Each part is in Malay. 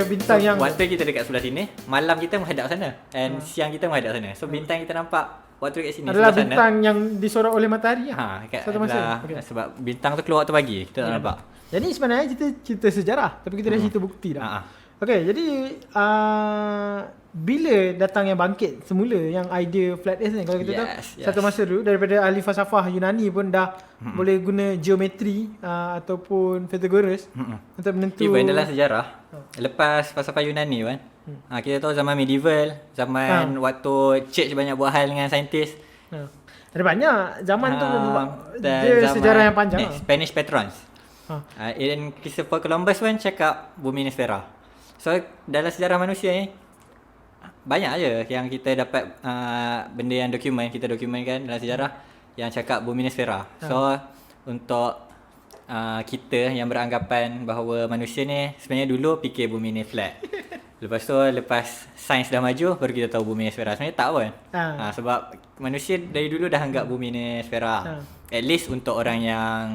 Bintang so, yang waktu kita dekat sebelah sini, malam kita menghadap sana and siang kita menghadap sana. So bintang kita nampak waktu dekat sini adalah sebelah bintang sana. yang disorot oleh matahari Kat satu masa. okay. Sebab bintang tu keluar waktu pagi, kita tak nampak. Jadi sebenarnya kita cerita sejarah, tapi kita dah cerita bukti dah. Okey, jadi bila datang yang bangkit semula yang idea flat earth ni, kalau kita tahu satu masa dulu daripada ahli falsafah Yunani pun dah boleh guna geometri ataupun Pythagoras untuk menentu. Even dalam sejarah lepas falsafah Yunani kan, kita tahu zaman medieval, zaman waktu church banyak buat hal dengan saintis. Ada banyak zaman tu dia sejarah yang panjang. Spanish patrons. Dan Christopher Columbus pun cakap bumi ni sfera. So dalam sejarah manusia ni banyak je yang kita dapat benda yang kita dokumenkan dalam sejarah yang cakap bumi ni sfera. So untuk kita yang beranggapan bahawa manusia ni sebenarnya dulu fikir bumi ni flat. Lepas sains dah maju baru kita tahu bumi ni sfera. Sebenarnya tak pun. Sebab manusia dari dulu dah anggap bumi ni sfera. At least untuk orang yang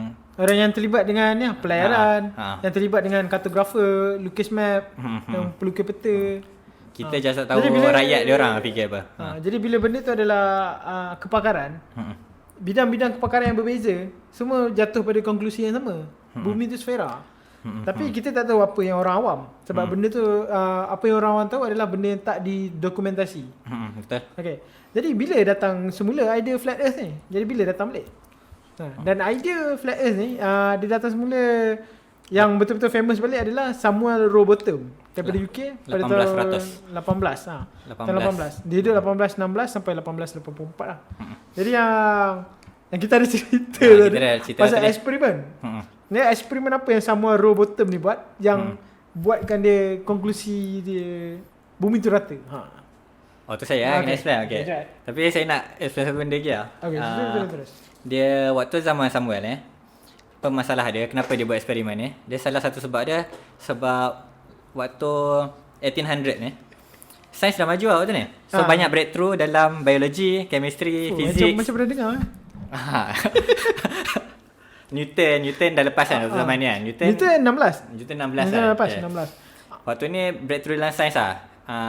terlibat dengan pelayaran, yang terlibat dengan kartografer, lukis map, yang pelukis peta. Kita just tahu rakyat dia orang fikir apa. Jadi bila benda tu adalah kepakaran, bidang-bidang kepakaran yang berbeza, semua jatuh pada konklusi yang sama. Bumi tu sfera. Tapi kita tak tahu apa yang orang awam. Sebab benda tu apa yang orang awam tahu adalah benda yang tak didokumentasi. Betul. Okay. Jadi bila datang semula idea flat earth ni? Jadi bila datang balik? Dan idea flat earth ni dia datang semula yang betul-betul famous balik adalah Samuel Rowbotham daripada UK pada tahun 18. Tahun 18. Dia hidup 1816 sampai 1884 lah. Jadi yang kita ada cerita tadi pasal eksperimen. Ni eksperimen apa yang Samuel Rowbotham ni buat yang buatkan dia konklusi dia bumi tu rata. Oh tu saya kena explain. Okay. Tapi saya nak explain satu benda lagi lah. Terus. Dia waktu zaman Samuel pemasalah dia kenapa dia buat eksperimen ni, dia salah satu sebab dia sebab waktu 1800 ni sains dah maju lah waktu ni. So banyak breakthrough dalam biologi, chemistry, physics. Macam pernah dengar Newton dah lepas kan zaman ni kan. Newton 16 lah. 16. Waktu ni breakthrough dalam sains lah.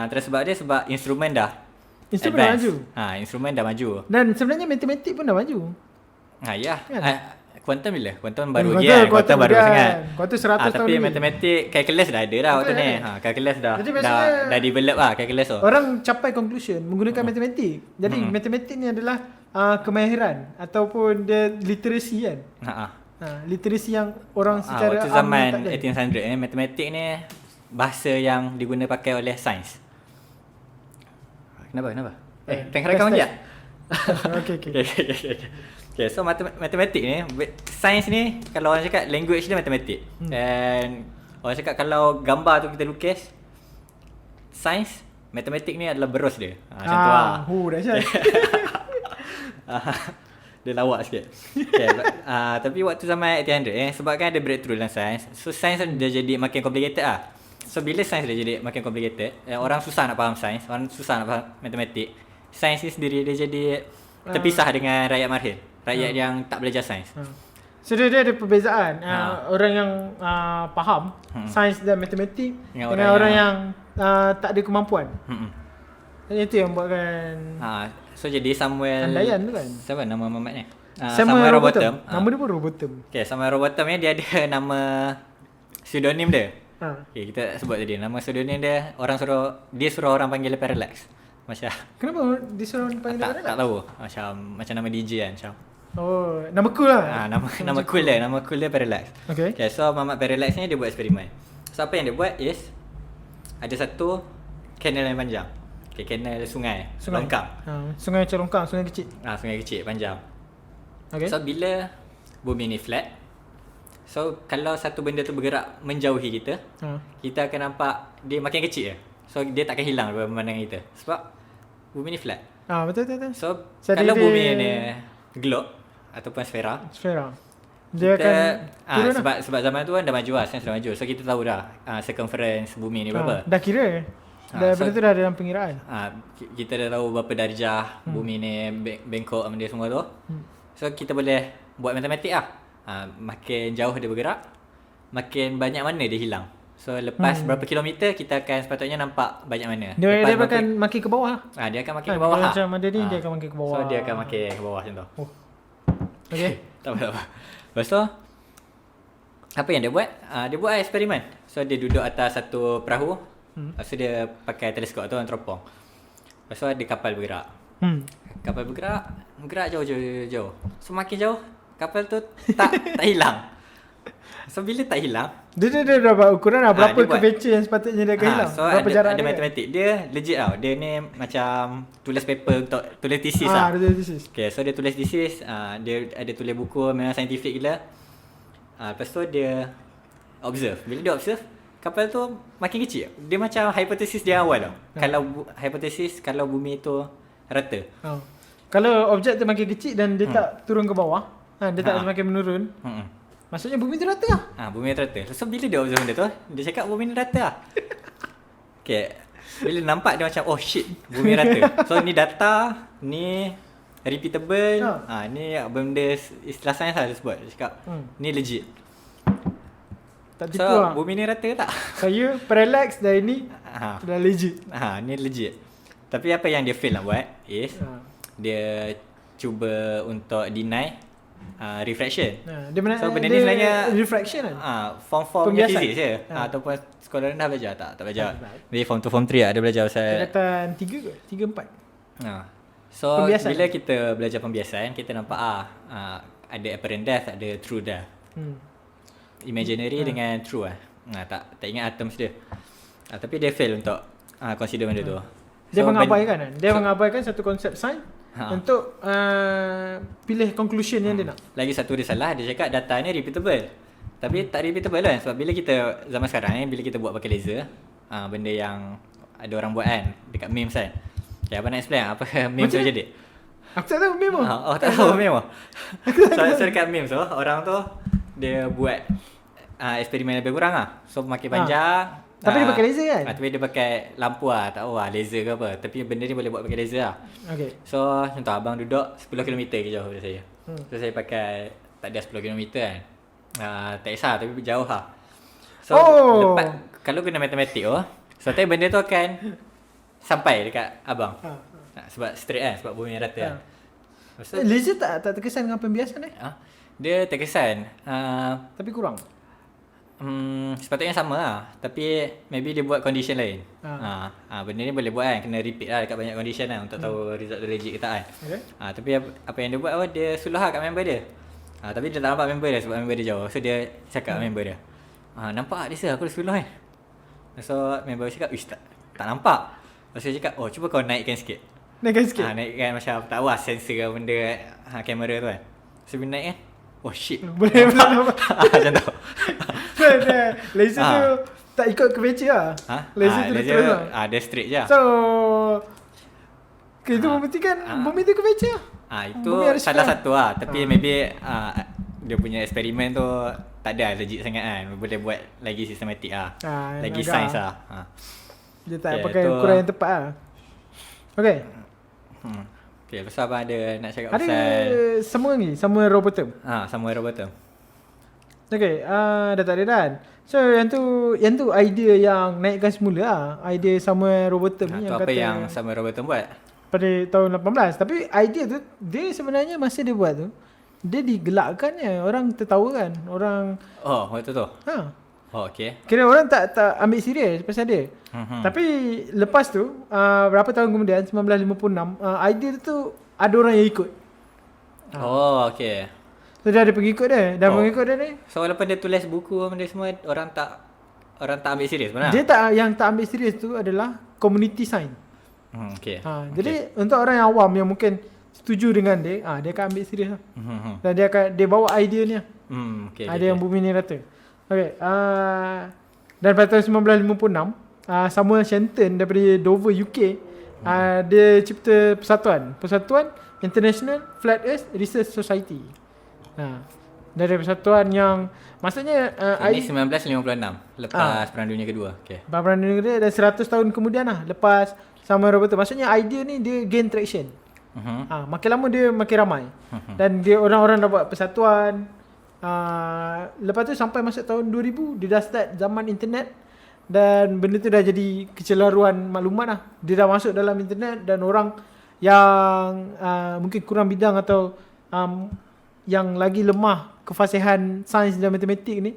Terus sebab instrumen dah maju. Instrumen dah maju. Dan sebenarnya matematik pun dah maju. Ya. Kuantum bila? Kuantum baru lagi kan. Kuantum baru sangat. Kuantum 100 tahun tapi matematik, calculus dah ada dah waktu ni. Calculus dah develop lah calculus tu. Orang capai conclusion menggunakan matematik. Jadi matematik ni adalah kemahiran ataupun dia literasi kan. Literasi yang orang secara waktu zaman 1800 matematik ni bahasa yang diguna pakai oleh sains. Kenapa? Tengah rakam lagi tak? Okay, so matematik ni, sains ni kalau orang cakap language dia matematik. And orang cakap kalau gambar tu kita lukis, sains, matematik ni adalah berus dia. Macam tu lah. Dahsyat. Dia lawak sikit. Okay, tapi waktu zaman 1800 sebabkan ada breakthrough dalam sains, so sains dia jadi makin complicated lah. So bila sains dia jadi makin complicated, orang susah nak faham sains, orang susah nak faham matematik. Sains ni sendiri dia jadi terpisah dengan rakyat marhil, rakyat yang tak belajar sains. So dia ada perbezaan orang yang faham sains dan matematik dengan orang yang tak ada kemampuan. Dan itu yang buatkan so jadi Samuel andaian tu kan. Siapa nama Muhammad ni? Samuel Rowbotham. Nama dia pun Rowbotham. Okay, Samuel Rowbotham ni dia ada nama pseudonym dia. Okay, kita sebut tadi nama pseudonym dia, dia suruh orang panggil dia Parallax. Macam kenapa dia suruh panggil dia Parallax? Tak tahu. Macam nama DJ kan macam. Oh, nama cool lah. Nama cool dia Parallax. Okay, so Muhammad Parallax ni dia buat eksperimen. So apa yang dia buat is ada satu kanal yang panjang. Okay, kanal sungai. Longkang. Sungai Celongkang, sungai kecil. Sungai kecil panjang. Okay. So bila bumi ni flat, so kalau satu benda tu bergerak menjauhi kita, kita akan nampak dia makin kecil je. So dia takkan hilang daripada pemandangan kita sebab bumi ni flat. Betul. So kalau bumi ni globe ataupun sfera, dia akan sebab zaman tu kan dah maju lah, sains dah maju. So kita tahu dah circumference bumi ni berapa. Dah kira. Benda tu dah dalam pengiraan. Kita dah tahu berapa darjah bumi ni bengkok benda semua tu. So kita boleh buat matematik lah. Makin jauh dia bergerak, makin banyak mana dia hilang. So lepas berapa kilometer kita akan sepatutnya nampak banyak mana. Dia Lepas akan makin ke bawah. dia akan makin ke bawah. Macam ada ni dia akan makin ke bawah. So dia akan makin ke bawah macam tu. Oh. Okay. tak apa. Lepas tu apa yang dia buat? Dia buat eksperimen. So dia duduk atas satu perahu. Lepas tu dia pakai teleskop tu teropong. Lepas tu ada kapal bergerak. Kapal bergerak jauh. So makin jauh kapal tu tak hilang. So bila tak hilang, Dia dah buat ukuran lah berapa dia buat- curvature yang sepatutnya dia akan hilang. So Berapa jarak ada dia. matematik. Dia legit tau. Dia ni macam tulis paper untuk tulis thesis lah. Dia thesis. Okay, so dia tulis thesis, dia ada tulis buku memang saintifik gila. Lepas tu dia observe. Bila dia observe, kapal tu makin kecil. Dia macam hipotesis dia awal tau. Hipotesis kalau bumi tu rata. Kalau objek tu makin kecil dan dia tak turun ke bawah, dia tak semakin menurun. Maksudnya bumi tu rata lah. Bumi rata. So bila dia observe benda tu, dia cakap bumi ni rata lah. Okay. Bila nampak dia macam, oh shit, bumi rata. So ni data, ni repeatable, ni benda istilah sains lah dia sebut. Dia cakap, ni legit. Tak tipu So lah. bumi ni rata tak? Saya parallax dan ini dah legit. Ni legit. Tapi apa yang dia fail nak buat is dia cuba untuk deny refraction. So benda ni sebenarnya refraction kan. form Pembiasan. fizik je. Ataupun sekolah rendah belajar tak belajar. Jadi form 2 form 3 ada belajar pasal Tingkatan 3 ke? 3 4. So Pembiasan. bila kita belajar pembiasan, kita nampak ada apparent death, ada true death. Imaginary dengan true tak ingat atoms dia. Tapi dia fail untuk consider benda tu. Dia So, mengabaikan kan. Dia mengabaikan satu konsep sains untuk pilih conclusion yang dia nak. Lagi satu dia salah, dia cakap data ni repeatable. Tapi tak repeatable kan, sebab bila kita zaman sekarang ni, bila kita buat pakai laser, benda yang ada orang buat kan dekat memes kan. Okay, apa nak explain apa meme tu jadi? Aku tak tahu meme. Tak tahu meme. So dekat meme tu, orang tu dia buat eksperimen lebih kurang lah. So makin panjang. Tapi dia pakai laser kan? Tapi dia pakai lampu lah, tak tahu lah laser ke apa. Tapi benda ni boleh buat pakai laser lah. Okay. So contoh abang duduk 10 km ke jauh dari saya. So saya pakai tak ada 10 km kan. Tak kisah tapi jauh lah. So lepas kalau guna matematik so tapi benda tu akan sampai dekat abang. Sebab straight kan, sebab bumi rata kan. Laser tak terkesan dengan pembiasan dia terkesan. Tapi kurang. Sepatutnya sama lah. Tapi maybe dia buat condition lain. Benda ni boleh buat kan, kena repeat lah dekat banyak condition lah untuk tahu result tu legit ke tak kan. Okay. Tapi apa yang dia buat dia suluh lah kat member dia. Tapi dia tak nampak member dia sebab member dia jauh. So dia cakap member dia, nampak dia aku dah suluh kan. So member dia cakap, tak nampak. Lepas tu dia cakap, cuba kau naikkan sikit. Naikkan sikit. Naikkan macam tak tahu lah sensor ke benda kamera tu kan. So bila naik kan, oh shit. Boleh Macam tu. Laser tu tak ikut curvature lah. Laser tu terus lah. Dia straight je. So itu membuktikan bumi tu curvature lah. Itu salah satu lah. Tapi maybe dia punya eksperimen tu tak ada legit sangat kan. Boleh buat lagi sistematik lah. Lagi sains lah. Dia tak pakai ukuran yang tepat lah. Okay. Okay, lepas tu abang ada nak cakap ada pasal Samuel Robotham. Samuel Robotham. Okay, dah tak ada dan. So yang tu idea yang naikkan semula lah. Idea Samuel Robotham ni yang apa kata yang Samuel Robotham buat? pada tahun 18. Tapi idea tu dia sebenarnya masa dia buat tu dia digelakkannya, orang tertawa kan. Orang waktu tu. Okay. Kira orang tak ambil serius pasal dia. Tapi lepas tu berapa tahun kemudian 1956 idea tu ada orang yang ikut. Okay. So dia ada pengikut dia. Dan pengikut dia ni So walaupun dia tulis buku benda semua, orang tak ambil serius benar? dia yang tak ambil serius tu adalah community science. Okay. Jadi untuk orang yang awam yang mungkin setuju dengan dia, dia akan ambil serius lah. Dan dia bawa idea ni lah. Okay, Idea yang bumi ni rata. Okay. Dan pada tahun 1956 Samuel Shenton daripada Dover UK dia cipta Persatuan International Flat Earth Research Society. Dari persatuan yang maksudnya ini 1956 lepas Perang Dunia Kedua. Okay. Perang Dunia Kedua dan 100 tahun kemudian lah lepas Samuel Robotham. Maksudnya idea ni dia gain traction. Makin lama dia makin ramai. Dan dia orang-orang dah buat persatuan. Lepas tu sampai masuk tahun 2000 dia dah start zaman internet. Dan benda tu dah jadi kecelaruan maklumat lah. Dia dah masuk dalam internet dan orang yang mungkin kurang bidang atau yang lagi lemah kefasihan sains dan matematik ni,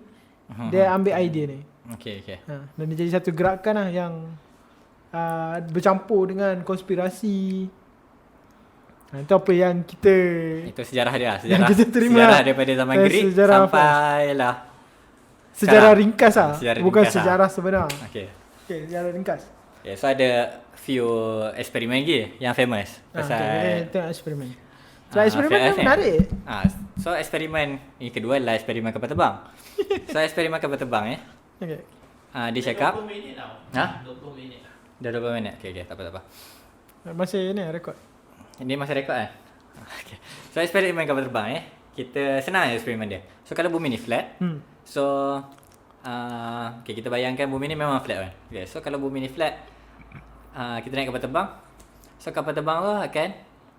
dia ambil idea ni. Okay. Dan dia jadi satu gerakan lah yang bercampur dengan konspirasi. Itu apa yang kita... Itu sejarah dia. Yang kita terima. Sejarah daripada zaman Greek sampailah. Sejarah ringkas lah. Bukan ringkas sejarah sebenar. Okay, sejarah ringkas. Okay, so ada few eksperimen lagi yang famous. Kita tengok eksperimen. So eksperimen tu menarik. So eksperimen ini kedua adalah eksperimen kapal terbang. So eksperimen kapal terbang Okay. Dia cakap 20 minit tau. Ha? 20 minit. Dah 20 minit. Okay, tak apa. Masih ni rekod. Ini masih rekod kan? Okay. So eksperimen kapal terbang kita senang eksperimen dia. So kalau bumi ni flat, so okay, kita bayangkan bumi ni memang flat kan. Okay, so kalau bumi ni flat, kita naik kapal terbang. So kapal terbang tu akan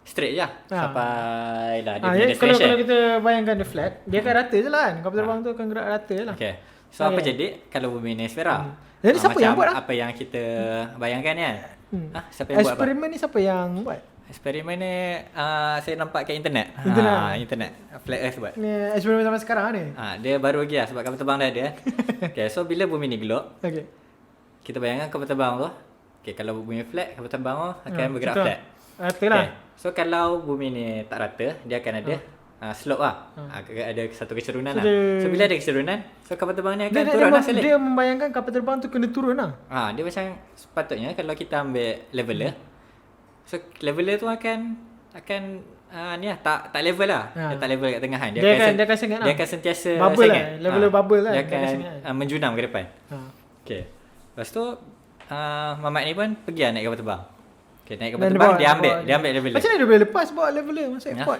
straight je sampai lah dia punya destination. Kalau kita bayangkan dia flat, dia akan rata je lah kan. Kapal terbang tu akan gerak rata je lah. Okay. So apa jadi kalau bumi ni sfera? Jadi siapa yang buat lah? Apa yang kita bayangkan ni kan? Siapa yang buat apa? Eksperimen ni siapa yang buat? Eksperimen ni saya nampak kat internet. Internet. Flat Earth buat. Ni eksperimen sampai sekarang ni. Dia baru lagi lah sebab kapal terbang dah ada. Okay, so bila bumi ni gelap, Okay. kita bayangkan kapal terbang tu. Okay, kalau bumi flat, kapal terbang tu akan bergerak flat. Rata lah. So kalau bumi ni tak rata, dia akan ada slope lah. Ada satu kecerunan lah. So bila ada kecerunan, so kapal terbang ni akan turun lah selit. Dia membayangkan kapal terbang tu kena turun lah. Dia macam sepatutnya kalau kita ambil leveler, so leveler tu akan ni lah, tak level lah. Dia tak level kat tengah kan. Dia akan sengat lah. Dia akan sentiasa bubble sengat. lah. Leveler bubble lah. Dia akan menjunam ke depan. Okay. Lepas tu Mamat ni pun pergi lah naik kapal terbang. Okay, naik kapal terbang, dia ambil leveler. Macam mana dia boleh lepas bawa leveler masuk airport?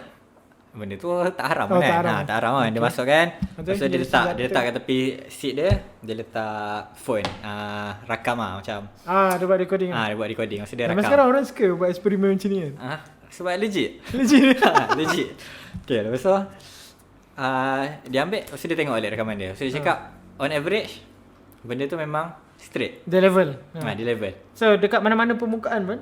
Benda tu tak haram kan? Tak haram kan. Dia masuk kan. Lepas tu dia letak kat tepi seat dia. Dia letak phone. Rakam lah macam. Dia buat recording Dia buat recording. Maksud dia rakam. Memang sekarang orang suka buat eksperimen macam ni kan? Sebab legit. Legit. Okay, lepas tu dia ambil. Lepas tu dia tengok balik rakaman dia. Lepas tu dia cakap on average benda tu memang straight. Dia level. Dia level. So dekat mana-mana permukaan pun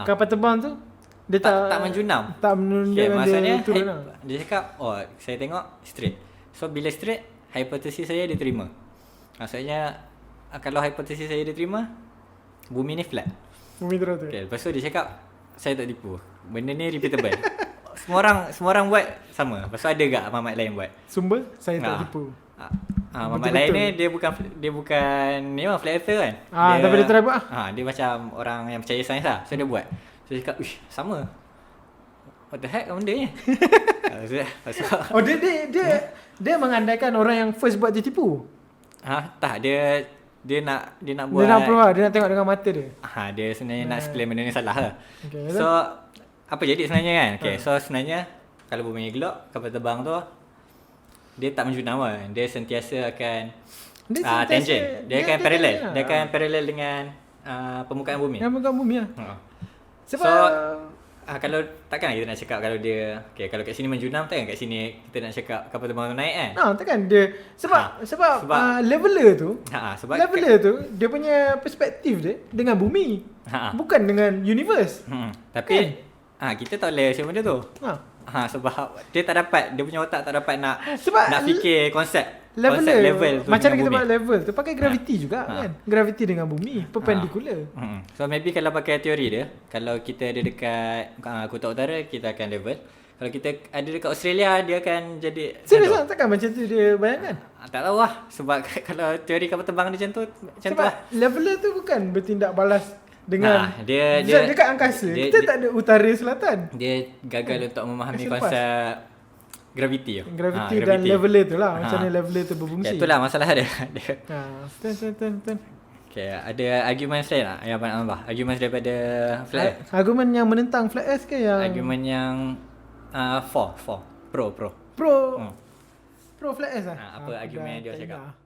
kapal terbang tu dia tak menjunam. Tak menunjukkan maksudnya dia turun lah. Dia cakap, saya tengok straight. So bila straight, hipotesis saya diterima. Maksudnya kalau hipotesis saya diterima, bumi ni flat. Bumi tu rata. Okay, lepas tu dia cakap, saya tak tipu. Benda ni repeatable. semua orang buat sama. Lepas tu ada tak mamat lain buat? Sumber saya tak tipu. Mamat lain ni dia bukan ni lah flat earther kan. Tapi dia try buat dia macam orang yang percaya sains lah. So dia buat. So dia cakap, sama. What the heck benda ni? Dia mengandaikan orang yang first buat dia tipu. Tak, dia nak buat. Dia nak prove, dia nak tengok dengan mata dia. Dia sebenarnya nak explain benda ni salah lah. Okay, so apa jadi sebenarnya kan? Okay, so sebenarnya kalau bumi gelap, kapal terbang tu dia tak menjunam kan. Dia sentiasa akan tangent. Dia akan parallel. Dia akan parallel dengan permukaan bumi. Permukaan bumi lah. Sebab kalau takkan kita nak cakap kalau dia kalau kat sini menjunam, takkan kat sini kita nak cakap kapal terbang tu naik kan? Takkan dia sebab leveler tu leveler tu dia punya perspektif dia dengan bumi. Bukan dengan universe. Tapi kita tak boleh macam benda tu. Sebab dia tak dapat, dia punya otak tak dapat nak fikir konsep level tu. Macam kita buat level tu pakai gravity juga kan. Gravity dengan bumi perpendicular. So maybe kalau pakai teori dia, kalau kita ada dekat kutub utara, kita akan level. Kalau kita ada dekat Australia, dia akan jadi serius lah, takkan macam tu dia bayangkan? Tak tahu lah. Sebab kalau teori kapal terbang dia macam tu sebab lah. leveler tu bukan bertindak balas dengan dia dekat angkasa. Kita tak ada utara selatan. Dia gagal untuk memahami konsep gravity tu. Gravity dan leveler tu lah. Macam mana leveler tu berfungsi. Itulah masalah dia. Betul. Okay, ada argument lain tak yang abang nak tambah? Argument daripada flat earth? Argument yang menentang flat earth ke yang argument yang pro flat earth lah? apa argument dia cakap?